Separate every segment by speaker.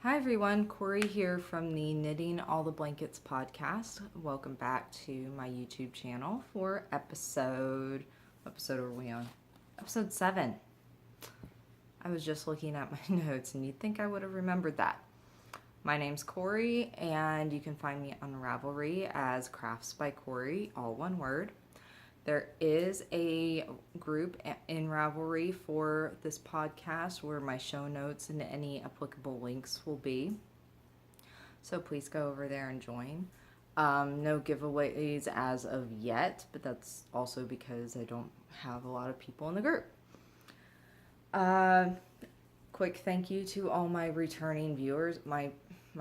Speaker 1: Hi everyone, Corey here from the Knitting All the Blankets podcast. Welcome back to my YouTube channel for what episode are we on? Episode 7. I was just looking at my notes and you'd think I would have remembered that. My name's Corey and you can find me on Ravelry as craftsbycori, all one word. There is a group in Ravelry for this podcast where my show notes and any applicable links will be. So please go over there and join. No giveaways as of yet, but that's also because I don't have a lot of people in the group. Quick thank you to all my returning viewers. My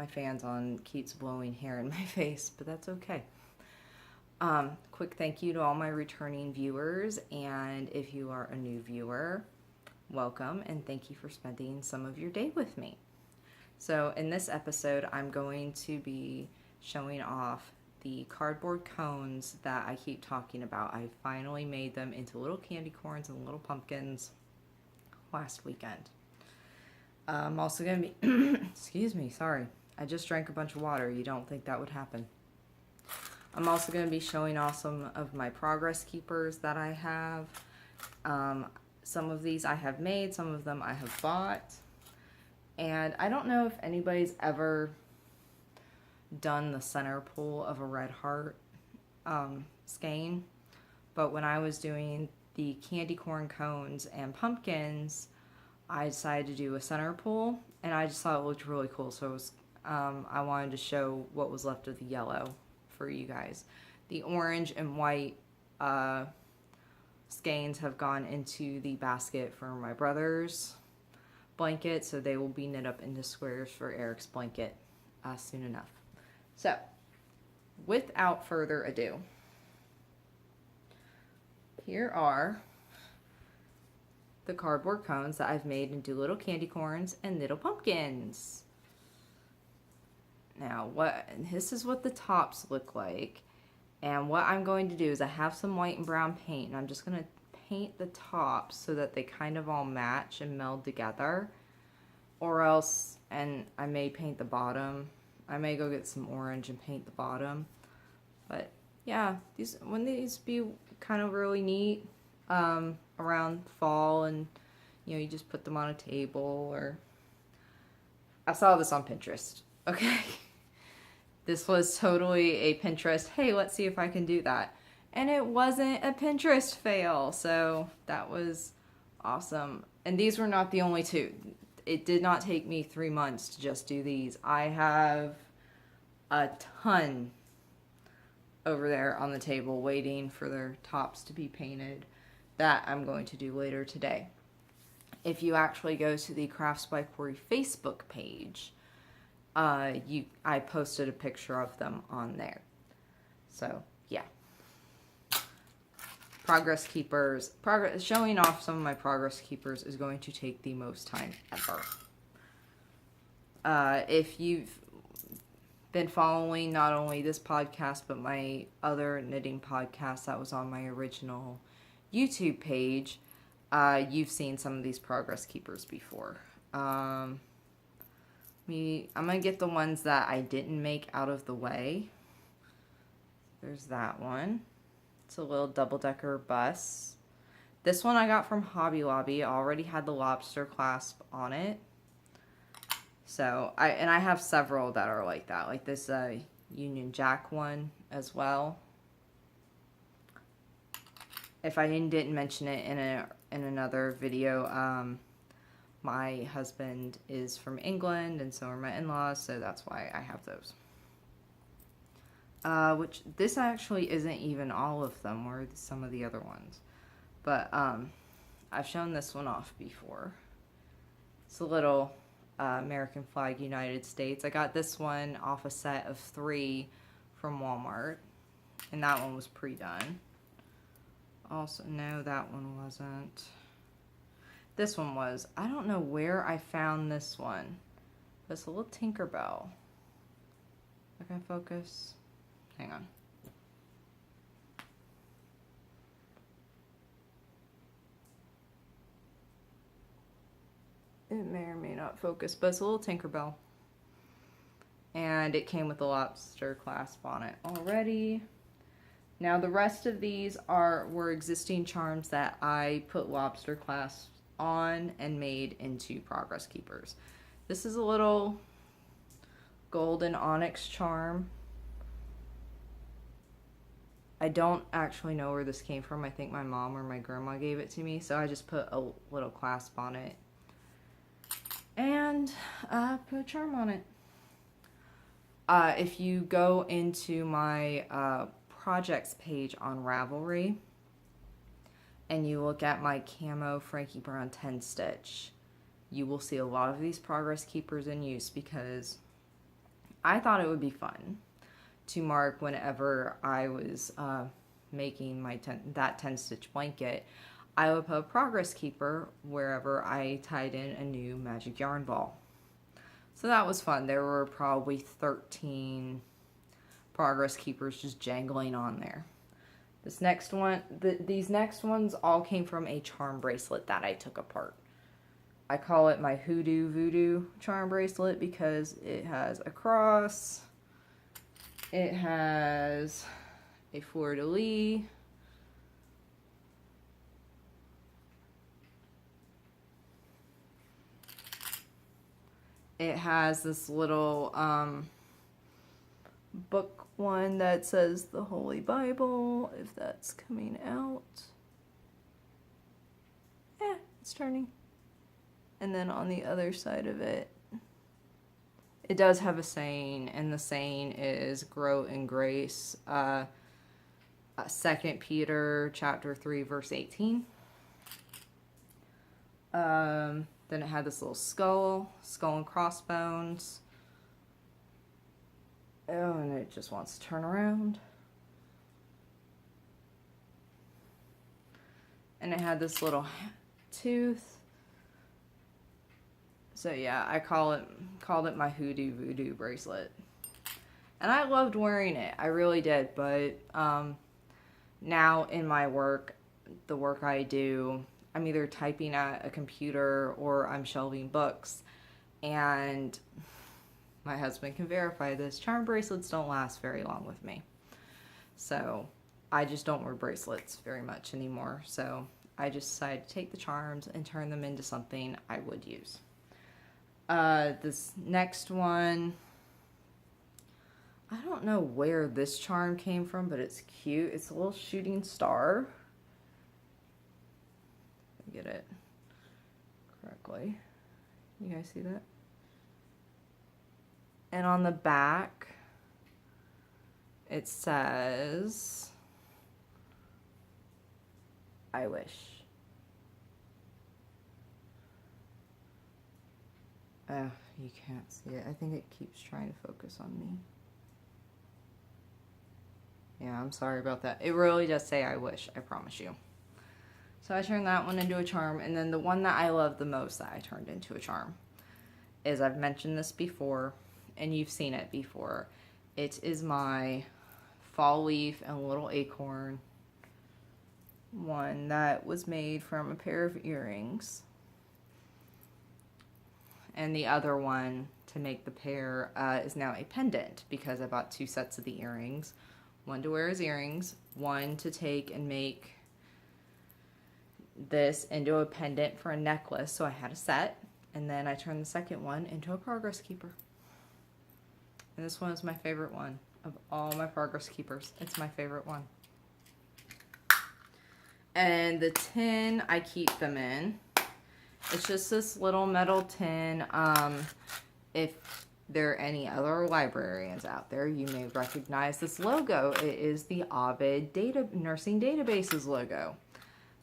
Speaker 1: fans on keeps blowing hair in my face, but that's okay. Quick thank you to all my returning viewers, and if you are a new viewer, welcome and thank you for spending some of your day with me. So in this episode, I'm going to be showing off the cardboard cones that I keep talking about. I finally made them into little candy corns and little pumpkins last weekend. I'm also going to be, excuse me, sorry. I just drank a bunch of water. You don't think that would happen. I'm also going to be showing off some of my progress keepers that I have. Some of these I have made, some of them I have bought. And I don't know if anybody's ever done the center pull of a red heart skein, but when I was doing the candy corn cones and pumpkins, I decided to do a center pull, and I just thought it looked really cool, so it was, I wanted to show what was left of the yellow for you guys. The orange and white skeins have gone into the basket for my brother's blanket, so they will be knit up into squares for Eric's blanket soon enough. So, without further ado, here are the cardboard cones that I've made into little candy corns and little pumpkins. Now, this is what the tops look like. And what I'm going to do is I have some white and brown paint, and I'm just going to paint the tops so that they kind of all match and meld together. Or else, and I may paint the bottom. I may go get some orange and paint the bottom. But yeah, wouldn't these be kind of really neat around fall, and you just put them on a table. Or I saw this on Pinterest. Okay. This was totally a Pinterest, hey, let's see if I can do that. And it wasn't a Pinterest fail, so that was awesome. And these were not the only two. It did not take me 3 months to just do these. I have a ton over there on the table waiting for their tops to be painted that I'm going to do later today. If you actually go to the Crafts by Corey Facebook page, I posted a picture of them on there. So yeah, progress keepers. Showing off some of my progress keepers is going to take the most time ever. If you've been following not only this podcast but my other knitting podcast that was on my original YouTube page, you've seen some of these progress keepers before. I'm going to get the ones that I didn't make out of the way. There's that one. It's a little double-decker bus. This one I got from Hobby Lobby. I already had the lobster clasp on it. So, I have several that are like that. Like this Union Jack one as well. If I didn't mention it in another video, my husband is from England, and so are my in-laws, so that's why I have those. Which, this actually isn't even all of them, or some of the other ones. But, I've shown this one off before. It's a little American flag United States. I got this one off a set of 3 from Walmart, and that one was pre-done. Also, no, that one wasn't. This one was. I don't know where I found this one. But it's a little Tinkerbell. I can focus. Hang on. It may or may not focus, but it's a little Tinkerbell. And it came with a lobster clasp on it already. Now the rest of these were existing charms that I put lobster clasps on and made into progress keepers. This is a little golden onyx charm. I don't actually know where this came from. I think my mom or my grandma gave it to me, so I just put a little clasp on it and put a charm on it. If you go into my projects page on Ravelry and you look at my camo Frankie Brown 10 stitch, you will see a lot of these progress keepers in use because I thought it would be fun to mark whenever I was making my that 10 stitch blanket. I would put a progress keeper wherever I tied in a new magic yarn ball. So that was fun. There were probably 13 progress keepers just jangling on there. This next one, these next ones all came from a charm bracelet that I took apart. I call it my Hoodoo Voodoo charm bracelet because it has a cross, it has a fleur-de-lis, it has this little book one that says the Holy Bible, if that's coming out. Yeah, it's turning. And then on the other side of it, it does have a saying, and the saying is grow in grace. 2 Peter chapter 3 verse 18. Then it had this little skull and crossbones. Oh, and it just wants to turn around. And it had this little tooth. So yeah, I called it my Hoodoo Voodoo bracelet. And I loved wearing it. I really did. But now in my work, the work I do, I'm either typing at a computer or I'm shelving books. And my husband can verify this. Charm bracelets don't last very long with me. So I just don't wear bracelets very much anymore. So I just decided to take the charms and turn them into something I would use. This next one, I don't know where this charm came from, but it's cute. It's a little shooting star. Get it correctly. You guys see that? And on the back, it says, I wish. Oh, you can't see it. I think it keeps trying to focus on me. Yeah, I'm sorry about that. It really does say I wish, I promise you. So I turned that one into a charm, and then the one that I love the most that I turned into a charm is, I've mentioned this before, and you've seen it before. It is my fall leaf and little acorn one that was made from a pair of earrings. And the other one to make the pair is now a pendant, because I bought 2 sets of the earrings. One to wear as earrings, one to take and make this into a pendant for a necklace. So I had a set, and then I turned the second one into a progress keeper. And this one is my favorite one of all my progress keepers. It's my favorite one. And the tin I keep them in. It's just this little metal tin. If there are any other librarians out there, you may recognize this logo. It is the Ovid Nursing Databases logo.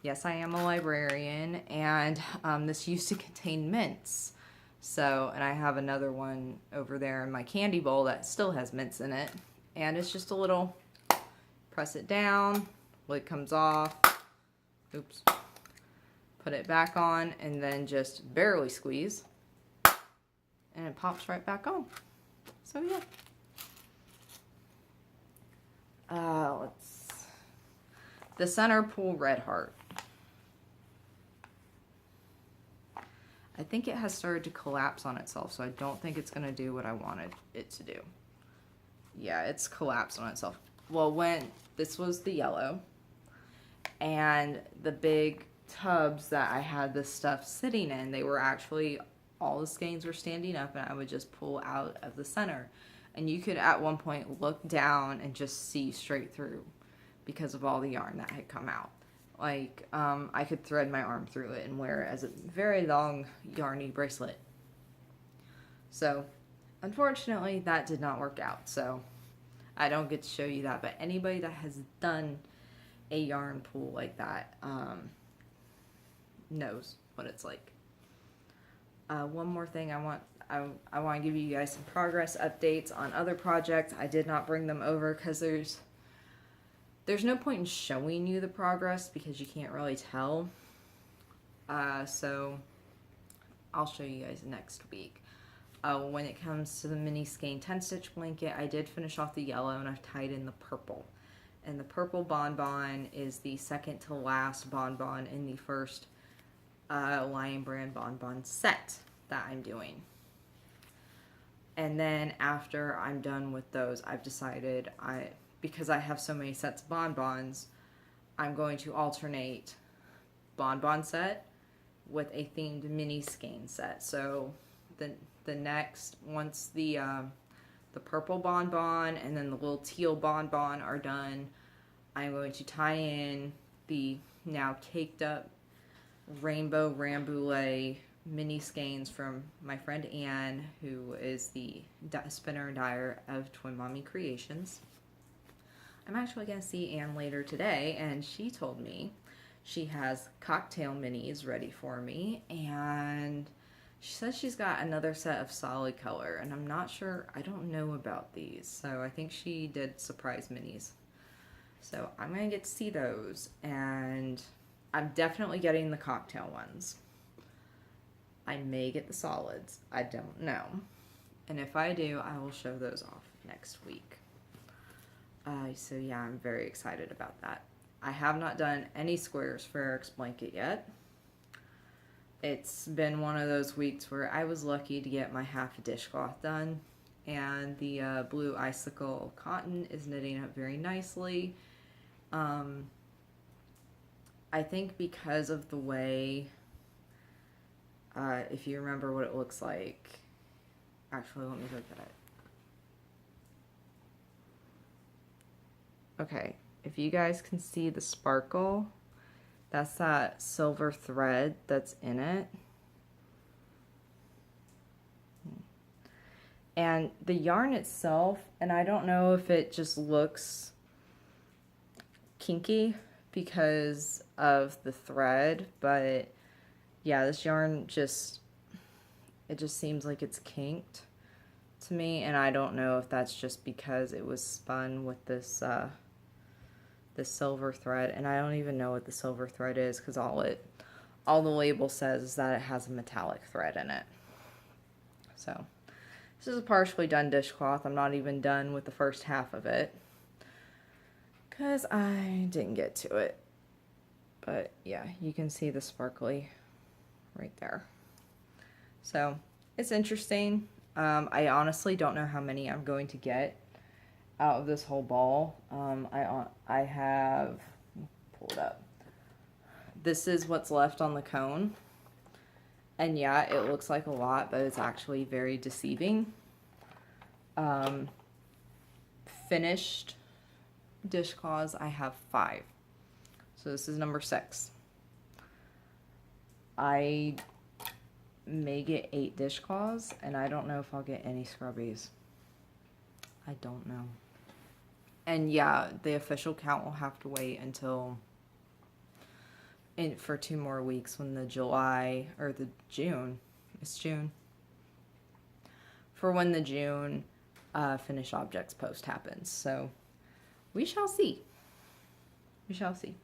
Speaker 1: Yes, I am a librarian, and this used to contain mints. So, and I have another one over there in my candy bowl that still has mints in it. And it's just a little, press it down, lid comes off. Oops. Put it back on, and then just barely squeeze, and it pops right back on. So yeah. The center pull red heart. I think it has started to collapse on itself, so I don't think it's going to do what I wanted it to do. Yeah, it's collapsed on itself. Well, when this was the yellow, and the big tubs that I had this stuff sitting in, they were actually, all the skeins were standing up, and I would just pull out of the center. And you could at one point look down and just see straight through because of all the yarn that had come out. Like, I could thread my arm through it and wear it as a very long yarny bracelet. So, unfortunately, that did not work out. So, I don't get to show you that. But anybody that has done a yarn pull like that knows what it's like. One more thing I want to give you guys some progress updates on other projects. I did not bring them over because there's no point in showing you the progress because you can't really tell. So I'll show you guys next week. When it comes to the mini skein 10 stitch blanket, I did finish off the yellow and I've tied in the purple. And the purple bonbon is the second to last bonbon in the first Lion Brand bonbon set that I'm doing. And then after I'm done with those, I've decided because I have so many sets of bonbons, I'm going to alternate bonbon set with a themed mini skein set. So the next, once the purple bonbon and then the little teal bonbon are done, I'm going to tie in the now caked up rainbow rambouillet mini skeins from my friend Anne, who is the spinner and dyer of Twin Mommy Creations. I'm actually going to see Anne later today, and she told me she has cocktail minis ready for me, and she says she's got another set of solid color, and I'm not sure, I don't know about these, so I think she did surprise minis. So I'm going to get to see those, and I'm definitely getting the cocktail ones. I may get the solids. I don't know. And if I do, I will show those off next week. So yeah, I'm very excited about that. I have not done any squares for Eric's blanket yet. It's been one of those weeks where I was lucky to get my half dishcloth done. And the blue icicle cotton is knitting up very nicely. I think because of the way, if you remember what it looks like, actually let me look at it. Okay, if you guys can see the sparkle, that's that silver thread that's in it. And the yarn itself, and I don't know if it just looks kinky because of the thread, but yeah, this yarn it just seems like it's kinked to me, and I don't know if that's just because it was spun with this this silver thread, and I don't even know what the silver thread is because all the label says is that it has a metallic thread in it. So this is a partially done dishcloth. I'm not even done with the first half of it because I didn't get to it. But yeah, you can see the sparkly right there. So it's interesting. I honestly don't know how many I'm going to get out of this whole ball. I have, pull it up. This is what's left on the cone. And yeah, it looks like a lot, but it's actually very deceiving. Finished dishcloths, I have 5. So this is number 6. I may get 8 dishcloths, and I don't know if I'll get any scrubbies. I don't know. And yeah, the official count will have to wait until for 2 more weeks when the July, or the June, it's June, for when the June finished objects post happens. So we shall see. We shall see.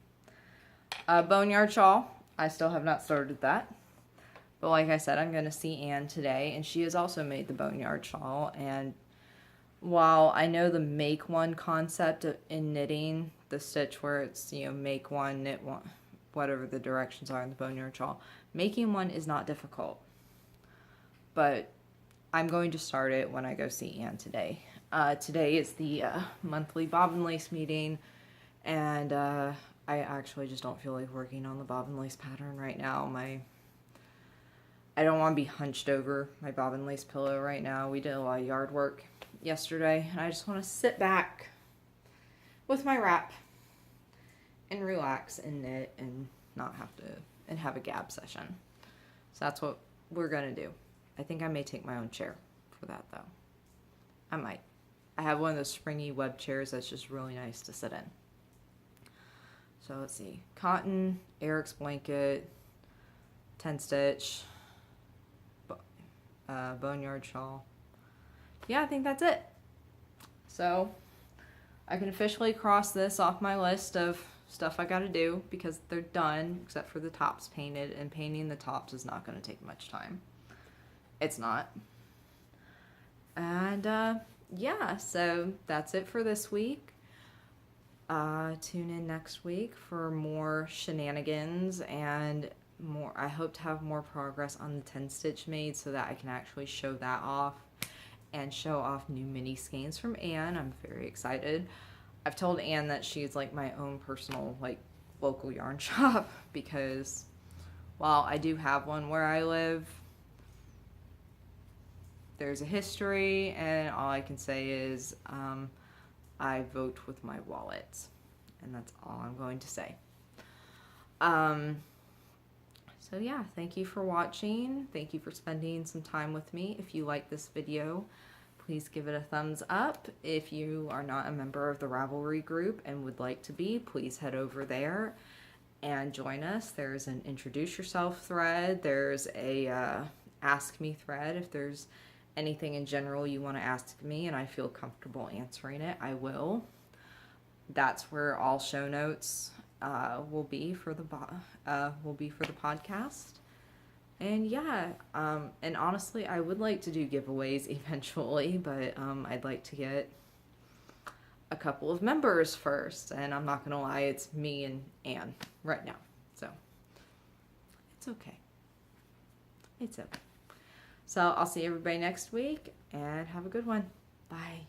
Speaker 1: Boneyard shawl, I still have not started that. But like I said, I'm going to see Anne today, and she has also made the Boneyard shawl. And while I know the make one concept in knitting, the stitch where it's, you know, make one, knit one, whatever the directions are in the Boneyard shawl, making one is not difficult. but I'm going to start it when I go see Ann today. Today is the monthly bobbin lace meeting, and I actually just don't feel like working on the bobbin lace pattern right now. I don't want to be hunched over my bobbin lace pillow right now. We did a lot of yard work yesterday, and I just want to sit back with my wrap and relax and knit and not have to, and have a gab session. So that's what we're going to do. I think I may take my own chair for that, though. I might. I have one of those springy web chairs that's just really nice to sit in. So let's see. Cotton, Eric's blanket, 10 stitch, boneyard shawl. Yeah, I think that's it. So I can officially cross this off my list of stuff I gotta do because they're done, except for the tops painted, and painting the tops is not going to take much time. It's not. And yeah, so that's it for this week. Tune in next week for more shenanigans and more. I hope to have more progress on the 10 stitch made so that I can actually show that off and show off new mini skeins from Ann. I'm very excited. I've told Ann that she's like my own personal like local yarn shop because while I do have one where I live, there's a history, and all I can say is I vote with my wallet, and that's all I'm going to say. So yeah, thank you for watching. Thank you for spending some time with me. If you like this video, please give it a thumbs up. If you are not a member of the Ravelry group and would like to be, please head over there and join us. There's an introduce yourself thread. There's a ask me thread. If there's anything in general you want to ask me and I feel comfortable answering it, I will. That's where all show notes will be for the podcast. And yeah, and honestly, I would like to do giveaways eventually, but I'd like to get a couple of members first, and I'm not gonna lie, it's me and Ann right now, so it's okay. It's okay. So I'll see everybody next week, and have a good one. Bye.